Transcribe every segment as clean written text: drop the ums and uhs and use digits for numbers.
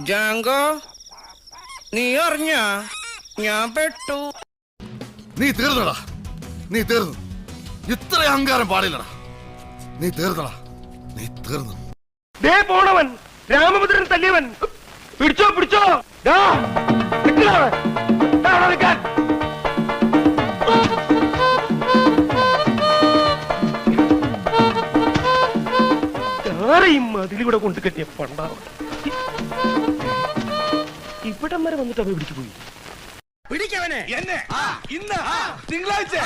ജാങ്കോ, നീ അറിഞ്ഞ ഞാൻ പെട്ടു. നീ തീർന്നടാ, നീ തീർന്നു. ഇത്ര അഹങ്കാരം പാടില്ലടാ. നീ തീർന്നടാ, നീ തീർന്നു. ദേ പോണവൻ രാമഭദ്രൻ തല്ലിയവൻ. പിടിച്ചോ പിടിച്ചോ. ദാ, നിൽക്കടാ അവിടെ. ദാ അവിടെ നിൽക്കാൻ. ആരെയും അതിലൂടെ കൊണ്ട് കെട്ടിയ പണ്ടാവും. ഇവിടം വരെ വന്നിട്ട് അവ പിടിച്ചു പോയി. പിടിക്കവനെ എന്നെ ഇന്ന് തിങ്കളാഴ്ച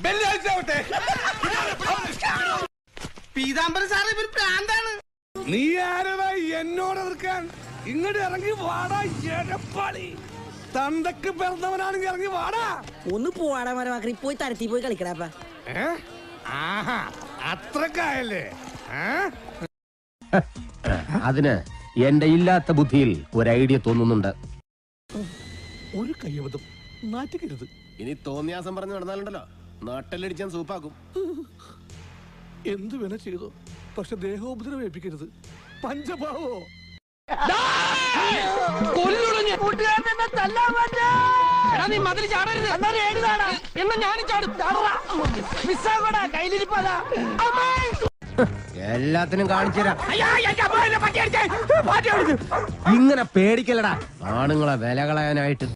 വെള്ളിയാഴ്ച ആവട്ടെ. പീതാംബരൻ സാറ് ഇവര് പ്രാന്താണ്. നീ ആരടാ എന്നോട് എതിർക്കാൻ? ഇങ്ങോട്ട് ഇറങ്ങി വാടാ എടപ്പാളി. തന്തക്ക് പിറന്നവനാണെങ്കിൽ ഇറങ്ങി വാടാ. ഒന്ന് പോവാടാ മരമാക്കി പോയി തരത്തി പോയി കളിക്കടാപ്പ. അത്രക്കായല്ലേ? അതിന് എന്റെ ഇല്ലാത്ത ബുദ്ധിയിൽ ഒരു ഐഡിയ തോന്നുന്നുണ്ട്. ഒരു കയ്യബദ്ധം നാറ്റിക്കരുത്. ഇനി തോന്നിയാസം പറഞ്ഞു നടന്നാലുണ്ടല്ലോ നാട്ടിലടിച്ചാൻ സൂപ്പാക്കും. എന്തു വേണ ചെയ്തോ, പക്ഷെ ദേഹോപദ്രവം ഏൽപ്പിക്കരുത്. പഞ്ചഭാവോ എല്ലാത്തിനും കാണിച്ചുതരാം. ഇങ്ങനെ പേടിക്കലടാ ആണുങ്ങളെ വില കളയാനായിട്ട്.